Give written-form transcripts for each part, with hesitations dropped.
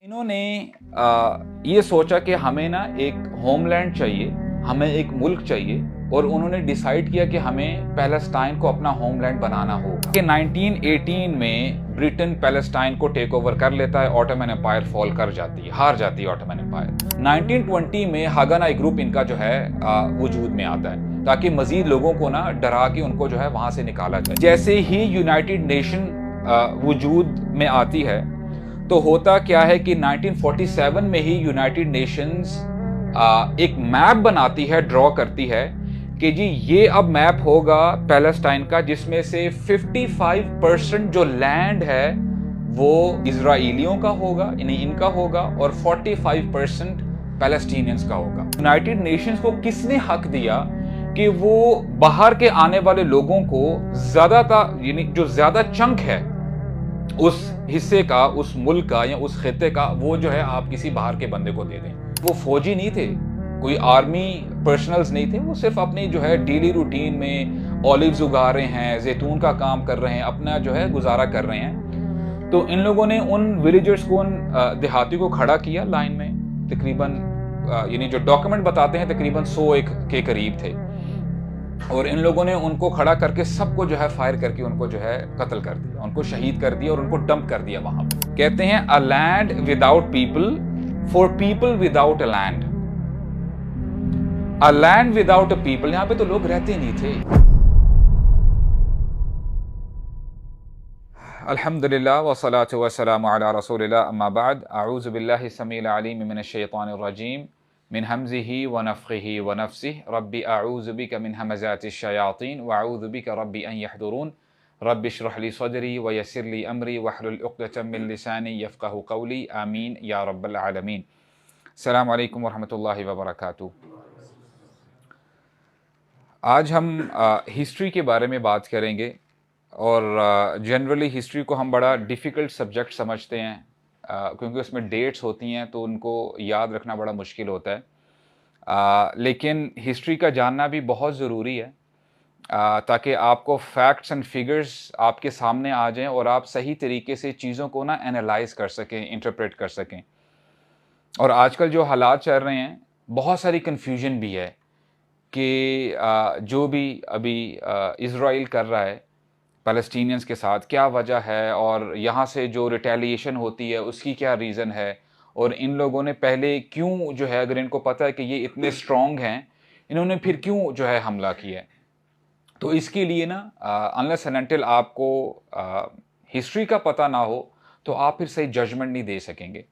इन्होंने ये सोचा कि हमें ना एक होमलैंड चाहिए, हमें एक मुल्क चाहिए और उन्होंने डिसाइड किया कि हमें पैलेस्टाइन को अपना होमलैंड बनाना होगा। कि 1918 में ब्रिटेन पैलेस्टाइन को टेक ओवर कर लेता है, ऑटोमन एम्पायर फॉल कर जाती है, हार जाती है ऑटोमन एम्पायर। 1920 में हागानाई ग्रुप इनका जो है वजूद में आता है ताकि मजीद लोगों को ना डरा के उनको जो है वहां से निकाला जाए। जैसे ही यूनाइटेड नेशन वजूद में आती है तो होता क्या है कि 1947 में ही यूनाइटेड नेशंस एक मैप बनाती है, ड्रॉ करती है कि जी ये अब मैप होगा पैलेस्टाइन का, जिसमें से 55% जो लैंड है वो इजराइलियों का होगा, यानी इनका होगा, और 45% पैलेस्टीनियंस का होगा। यूनाइटेड नेशंस को किसने हक दिया कि वो बाहर के आने वाले लोगों को ज्यादातर, यानी जो ज्यादा चंक है उस हिस्से का, उस मुल्क का या उस खित्ते का, वो जो है आप किसी बाहर के बंदे को दे दें। वो फौजी नहीं थे, कोई आर्मी पर्सनल्स नहीं थे, वो सिर्फ अपनी जो है डेली रूटीन में ऑलिव्स उगा रहे हैं, जैतून का काम कर रहे हैं, अपना जो है गुजारा कर रहे हैं। तो इन लोगों ने उन विलेजर्स को, उन देहाती को खड़ा किया लाइन में, तकरीबन यानी जो डॉक्यूमेंट बताते हैं तकरीबन 100 के करीब थे, और इन लोगों ने उनको खड़ा करके सबको जो है फायर करके उनको जो है कत्ल कर दिया, उनको शहीद कर दिया और उनको डंप कर दिया वहां पर। कहते हैं a land without people for people without a land, a land without a people. यहां पे तो लोग रहते नहीं थे। अल्हम्दुलिल्लाह वस्सलातु वस्सलामु अला रसूलिल्लाह, अम्मा बाद, अऊज़ु बिल्लाहि समील अलीम मिनश शैतानिर रजीम, मिन हमज़िही व नफ़्ख़िही व नफ़्सिही, रब्बी अऊज़ु बिका मिन हमज़ातिश शयातीन व अऊज़ु बिका रब्बी अन यहदुरून, रब्बि इश्रह ली सदरी व यस्सिर ली अमरी वहलुल उक़दतम मिन लिसानी यफ़क़हू क़ौली, आमीन या रब्बल आलमीन। अस्सलामु अलैकुम व रहमतुल्लाहि व बरकातुहू। आज हम हिस्ट्री के बारे में बात करेंगे, और जनरली हिस्ट्री को हम बड़ा डिफ़िकल्ट सब्जेक्ट समझते हैं क्योंकि उसमें डेट्स होती हैं तो उनको याद रखना बड़ा मुश्किल होता है। लेकिन हिस्ट्री का जानना भी बहुत ज़रूरी है ताकि आपको फैक्ट्स एंड फिगर्स आपके सामने आ जाएं और आप सही तरीके से चीज़ों को ना एनालाइज कर सकें, इंटरप्रेट कर सकें। और आजकल जो हालात चल रहे हैं, बहुत सारी कन्फ्यूजन भी है कि जो भी अभी इज़राइल कर रहा है पैलेस्टीनियंस के साथ, क्या वजह है, और यहाँ से जो रिटेलिएशन होती है उसकी क्या रीज़न है, और इन लोगों ने पहले क्यों जो है, अगर इनको पता है कि ये इतने स्ट्रॉन्ग हैं, इन्होंने फिर क्यों जो है हमला किया है। तो इसके लिए ना अनलेस एंड अनटिल आपको हिस्ट्री का पता ना हो तो आप फिर सही जजमेंट नहीं दे सकेंगे।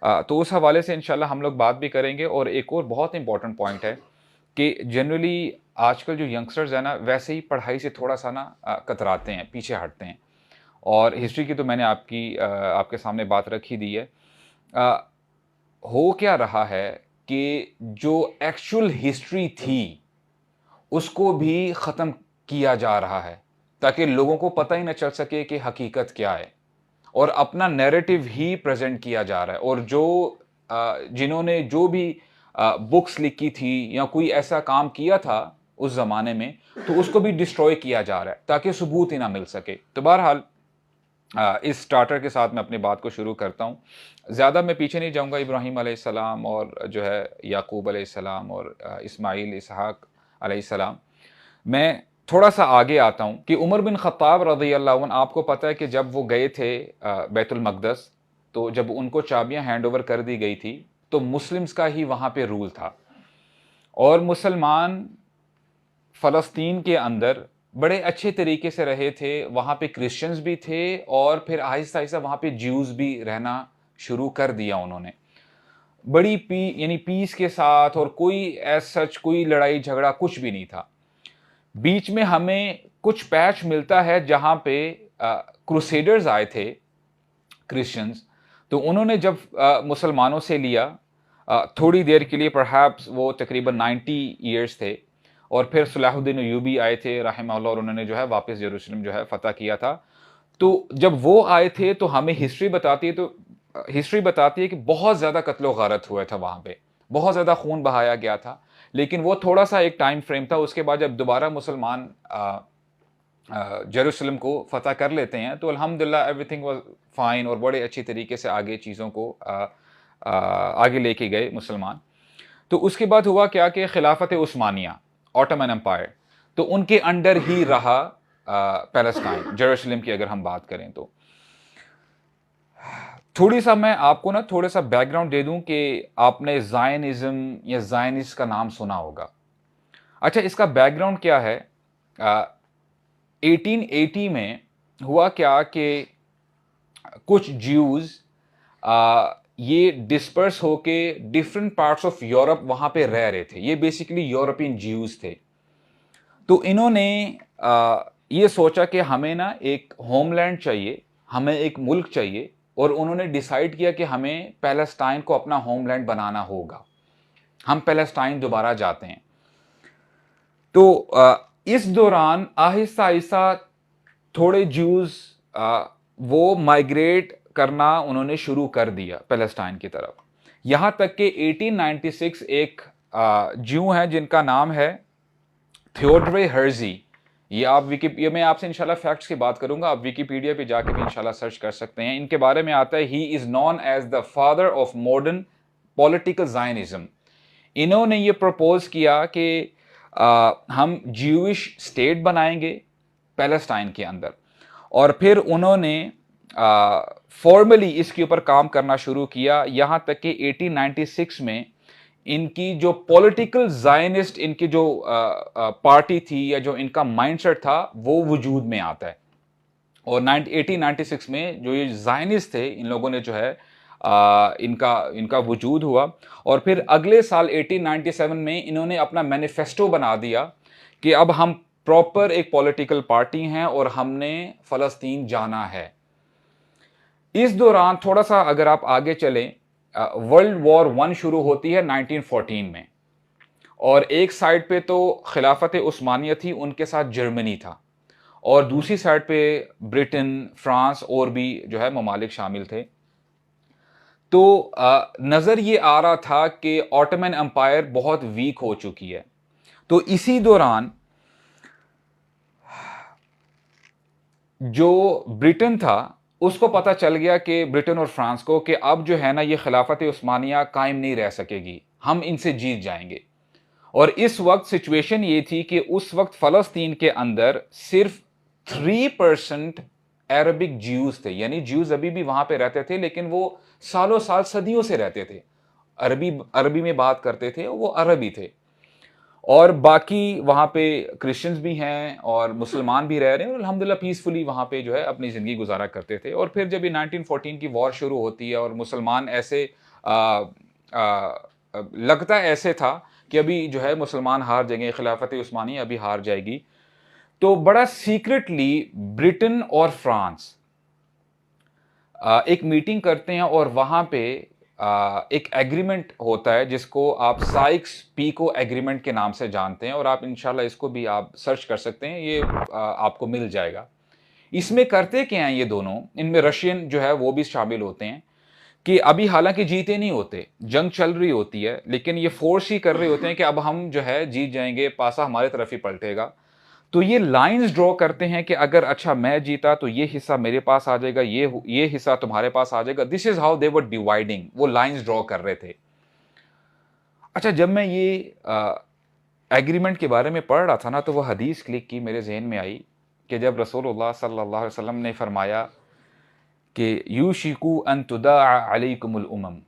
तो उस हवाले से इंशाल्लाह हम लोग बात भी करेंगे। और एक और बहुत इंपॉर्टेंट पॉइंट है कि जनरली आजकल जो यंगस्टर्स हैं ना, वैसे ही पढ़ाई से थोड़ा सा ना कतराते हैं, पीछे हटते हैं। और हिस्ट्री की तो मैंने आपके सामने बात रख ही दी है। हो क्या रहा है कि जो एक्चुअल हिस्ट्री थी उसको भी ख़त्म किया जा रहा है ताकि लोगों को पता ही ना चल सके कि हकीकत क्या है, और अपना नैरेटिव ही प्रेजेंट किया जा रहा है। और जो जिन्होंने जो भी बुक्स लिखी थी या कोई ऐसा काम किया था उस ज़माने में, तो उसको भी डिस्ट्रॉय किया जा रहा है ताकि सबूत ही ना मिल सके। तो बहरहाल इस स्टार्टर के साथ मैं अपनी बात को शुरू करता हूँ। ज़्यादा मैं पीछे नहीं जाऊँगा। इब्राहीम अलैहिस्सलाम और जो है याकूब अलैहिस्सलाम और इस्माइल, इसहाक अलैहिस्सलाम, मैं थोड़ा सा आगे आता हूँ कि उमर बिन ख़त्ताब रज़ियल्लाहु अन्हु, आपको पता है कि जब वो गए थे बैतुल मक़दस, तो जब उनको चाबियाँ हैंड ओवर कर दी गई थी तो मुस्लिम्स का ही वहाँ पे रूल था, और मुसलमान फ़लस्तीन के अंदर बड़े अच्छे तरीके से रहे थे। वहाँ पे क्रिश्चियंस भी थे और फिर आहिस्ता आहिस्ता वहाँ पे ज्यूज़ भी रहना शुरू कर दिया उन्होंने, बड़ी यानी पीस के साथ, और कोई एज सच कोई लड़ाई झगड़ा कुछ भी नहीं था। बीच में हमें कुछ पैच मिलता है जहाँ पे क्रूसेडर्स आए थे, क्रिश्चियंस, तो उन्होंने जब मुसलमानों से लिया थोड़ी देर के लिए, परहैप्स वो तकरीबन 90 ईयर्स थे, और फिर सलाहुद्दीन अय्यूबी आए थे रहमहुल्लाह, और उन्होंने जो है वापस यरूशलेम जो है फतह किया था। तो जब वो आए थे तो हमें हिस्ट्री बताती है कि बहुत ज़्यादा कत्लो गारत हुआ था वहाँ पे, बहुत ज़्यादा खून बहाया गया था। लेकिन वो थोड़ा सा एक टाइम फ्रेम था। उसके बाद जब दोबारा मुसलमान जेरूसलम को फतह कर लेते हैं, तो अल्हम्दुलिल्लाह एवरीथिंग वाज फाइन और बड़े अच्छी तरीके से आगे चीज़ों को आगे लेके गए मुसलमान। तो उसके बाद हुआ क्या कि खिलाफत उस्मानिया, ऑटोमन एम्पायर, तो उनके अंडर ही रहा पैलेस्टाइन, जेरूसलम की अगर हम बात करें तो। थोड़ी सा मैं आपको ना थोड़ा सा बैकग्राउंड दे दूं कि आपने ज़ायनिज़्म या ज़ायनिस्ट का नाम सुना होगा। अच्छा, इसका बैकग्राउंड क्या है? 1880 में हुआ क्या कि कुछ ज्यूज़ ये डिस्पर्स होके डिफरेंट पार्ट्स ऑफ यूरोप वहाँ पे रह रहे थे। ये बेसिकली यूरोपियन ज्यूज़ थे। तो इन्होंने ये सोचा कि हमें ना एक होमलैंड चाहिए, हमें एक मुल्क चाहिए, और उन्होंने डिसाइड किया कि हमें पैलेस्टाइन को अपना होमलैंड बनाना होगा। हम पैलेस्टाइन दोबारा जाते हैं। तो इस दौरान आहिस्ता आहिस्ता थोड़े ज्यूज़ वो माइग्रेट करना उन्होंने शुरू कर दिया पैलेस्टाइन की तरफ। यहाँ तक कि 1896 एक ज्यू हैं जिनका नाम है थियोडोर हर्जी। ये आप विकीपीडिया में, आपसे इंशाल्लाह फैक्ट्स की बात करूंगा, आप विकीपीडिया पे जाके भी इंशाल्लाह सर्च कर सकते हैं। इनके बारे में आता है, he is known as the father of modern political Zionism. इन्होंने ये प्रपोज किया कि हम ज्यूइश स्टेट बनाएंगे पैलेस्टाइन के अंदर, और फिर उन्होंने फॉर्मली इसके ऊपर काम करना शुरू किया। यहाँ तक कि 1896 में इनकी जो पॉलिटिकल ज़ायनिस्ट इनकी जो पार्टी थी या जो इनका माइंडसेट था वो वजूद में आता है। और 1896 में जो ये ज़ायनिस्ट थे, इन लोगों ने जो है इनका वजूद हुआ। और फिर अगले साल 1897 में इन्होंने अपना मैनिफेस्टो बना दिया कि अब हम प्रॉपर एक पॉलिटिकल पार्टी हैं और हमने फ़लस्तीन जाना है। इस दौरान थोड़ा सा अगर आप आगे चलें, वर्ल्ड वॉर 1 शुरू होती है 1914 में, और एक साइड पे तो खिलाफत उस्मानिया थी, उनके साथ जर्मनी था, और दूसरी साइड पे ब्रिटेन, फ्रांस और भी जो है ममालिक शामिल थे। तो नज़र ये आ रहा था कि ऑटोमन एम्पायर बहुत वीक हो चुकी है। तो इसी दौरान जो ब्रिटेन था उसको पता चल गया कि ब्रिटेन और फ्रांस को कि अब जो है ना ये खिलाफत उस्मानिया कायम नहीं रह सकेगी, हम इनसे जीत जाएंगे। और इस वक्त सिचुएशन ये थी कि उस वक्त फ़लस्तीन के अंदर सिर्फ 3% अरबिक ज्यूज़ थे, यानी ज्यूज़ अभी भी वहाँ पे रहते थे, लेकिन वो सालों साल सदियों से रहते थे, अरबी में बात करते थे, वो अरबी थे। और बाकी वहाँ पे क्रिश्चियंस भी हैं और मुसलमान भी रह रहे हैं, और अल्हम्दुलिल्लाह पीसफुली वहाँ पे जो है अपनी ज़िंदगी गुजारा करते थे। और फिर जब ये 1914 की वॉर शुरू होती है और मुसलमान ऐसे लगता ऐसे था कि अभी जो है मुसलमान हार जाएंगे, खिलाफत उस्मानी अभी हार जाएगी, तो बड़ा सीक्रेटली ब्रिटेन और फ्रांस एक मीटिंग करते हैं, और वहाँ पे एक एग्रीमेंट होता है जिसको आप साइक्स पीको एग्रीमेंट के नाम से जानते हैं, और आप इंशाल्लाह इसको भी आप सर्च कर सकते हैं, ये आपको मिल जाएगा। इसमें करते क्या हैं ये दोनों, इनमें रशियन जो है वो भी शामिल होते हैं, कि अभी हालांकि जीते नहीं होते, जंग चल रही होती है, लेकिन ये फोर्स ही कर रहे होते हैं कि अब हम जो है जीत जाएंगे, पासा हमारे तरफ ही पलटेगा। तो ये लाइंस ड्रॉ करते हैं कि अगर अच्छा मैं जीता तो ये हिस्सा मेरे पास आ जाएगा, ये हिस्सा तुम्हारे पास आ जाएगा। This is how they were dividing, वो लाइंस ड्रॉ कर रहे थे। अच्छा, जब मैं ये एग्रीमेंट के बारे में पढ़ रहा था ना, तो वह हदीस क्लिक की मेरे जहन में आई कि जब रसूलुल्लाह सल्लल्लाहु अलैहि वसल्लम ने फरमाया कि यूशिकु अन तुदाअ अलैकुमुल उमम,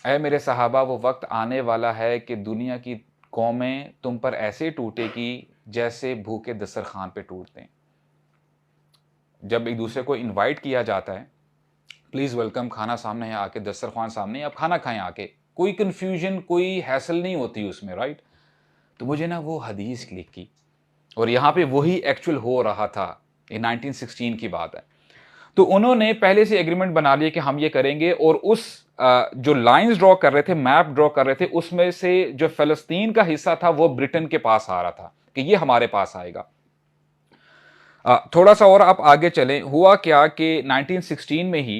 ऐ मेरे सहाबा वो वक्त आने वाला है कि दुनिया की कौमें तुम पर ऐसे टूटेगी जैसे भूखे दस्तरखान पे टूटते हैं। जब एक दूसरे को इनवाइट किया जाता है, प्लीज़ वेलकम, खाना सामने है आके, दस्तरखान सामने है, आप खाना खाएं आके, कोई कन्फ्यूजन कोई हैसल नहीं होती उसमें, राइट। तो मुझे ना वो हदीस क्लिक की, और यहाँ पे वही एक्चुअल हो रहा था। ये 1916 की बात है। तो उन्होंने पहले से एग्रीमेंट बना लिया कि हम ये करेंगे, और उस जो लाइंस ड्रॉ कर रहे थे, मैप ड्रॉ कर रहे थे, उसमें से जो फ़लस्तीन का हिस्सा था वो ब्रिटेन के पास आ रहा था कि ये हमारे पास आएगा। थोड़ा सा और आप आगे चलें, हुआ क्या कि 1916 में ही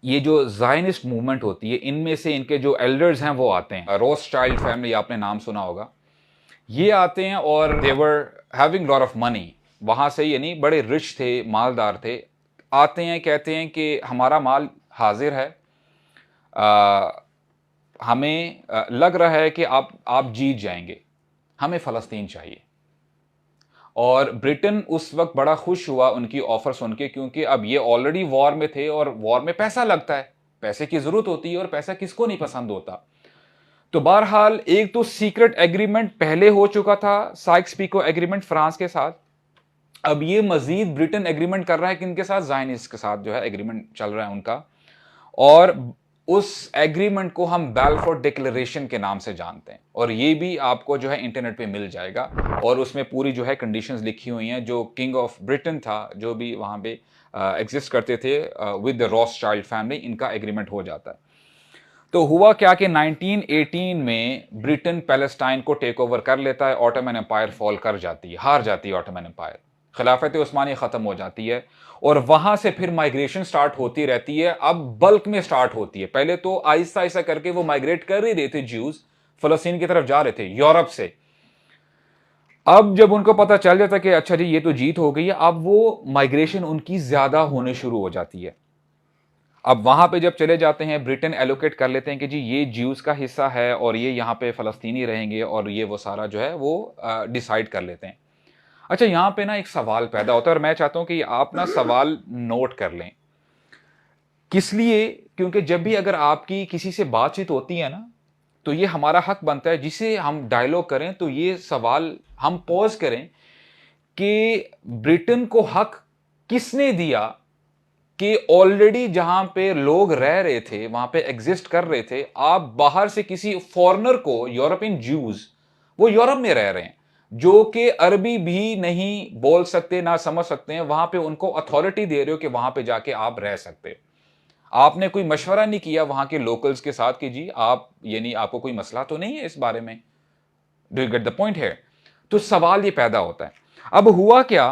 ये जो ज़ायनिस्ट मूवमेंट होती है, इनमें से इनके जो एल्डर्स हैं वो आते हैं। रोथस्चाइल्ड फैमिली, आपने नाम सुना होगा, ये आते हैं, और they were having lot of money, वहाँ से, यानी बड़े रिच थे, मालदार थे, आते हैं, कहते हैं कि हमारा माल हाजिर है, हमें लग रहा है कि आप जीत जाएंगे, हमें फ़लस्तीन चाहिए। और ब्रिटेन उस वक्त बड़ा खुश हुआ उनकी ऑफर सुन के, क्योंकि अब ये ऑलरेडी वॉर में थे और वॉर में पैसा लगता है, पैसे की जरूरत होती है और पैसा किसको नहीं पसंद होता। तो बहरहाल एक तो सीक्रेट एग्रीमेंट पहले हो चुका था, साइक्स पीको एग्रीमेंट फ्रांस के साथ। अब ये मजीद ब्रिटेन एग्रीमेंट कर रहा है किनके साथ, ज़ायनिस्ट के साथ जो है एग्रीमेंट चल रहा है उनका। और उस एग्रीमेंट को हम बैलफोर डिक्लेरेशन के नाम से जानते हैं, और ये भी आपको जो है इंटरनेट पे मिल जाएगा, और उसमें पूरी जो है कंडीशंस लिखी हुई हैं। जो किंग ऑफ ब्रिटेन था, जो भी वहाँ पे एग्जिस्ट करते थे विद द रॉथस्चाइल्ड फैमिली, इनका एग्रीमेंट हो जाता है। तो हुआ क्या कि 1918 में ब्रिटेन पैलेस्टाइन को टेक ओवर कर लेता है, ऑटोमन एम्पायर फॉल कर जाती है, हार जाती है ऑटोमन एम्पायर, खिलाफत उस्मानी खत्म हो जाती है। और वहां से फिर माइग्रेशन स्टार्ट होती रहती है, अब बल्क में स्टार्ट होती है। पहले तो आहिस्ता आहिस्ता करके वो माइग्रेट कर ही रहे थे, ज्यूज फलस्तीन की तरफ जा रहे थे यूरोप से। अब जब उनको पता चल जाता कि अच्छा जी ये तो जीत हो गई है, अब वो माइग्रेशन उनकी ज्यादा होने शुरू हो जाती है। अब वहां पे जब चले जाते हैं, ब्रिटेन एलोकेट कर लेते हैं कि जी ये ज्यूज का हिस्सा है और ये यहाँ पे फलस्तीनी रहेंगे, और ये वो सारा जो है वो डिसाइड कर लेते हैं। अच्छा, यहां पे ना एक सवाल पैदा होता है, और मैं चाहता हूं कि आप ना सवाल नोट कर लें। किस लिए? क्योंकि जब भी अगर आपकी किसी से बातचीत होती है ना, तो ये हमारा हक बनता है, जिसे हम डायलॉग करें तो ये सवाल हम पॉज करें कि ब्रिटेन को हक किसने दिया कि ऑलरेडी जहां पे लोग रह रहे थे, वहां पे एग्जिस्ट कर रहे थे, आप बाहर से किसी फॉरेनर को, यूरोपियन ज्यूज, वो यूरोप में रह रहे हैं, जो कि अरबी भी नहीं बोल सकते, ना समझ सकते हैं, वहां पे उनको अथॉरिटी दे रहे हो कि वहां पे जाके आप रह सकते हो। आपने कोई मशवरा नहीं किया वहां के लोकल्स के साथ कि जी आप, यानी आपको कोई मसला तो नहीं है इस बारे में। Do you get the point है? तो सवाल ये पैदा होता है। अब हुआ क्या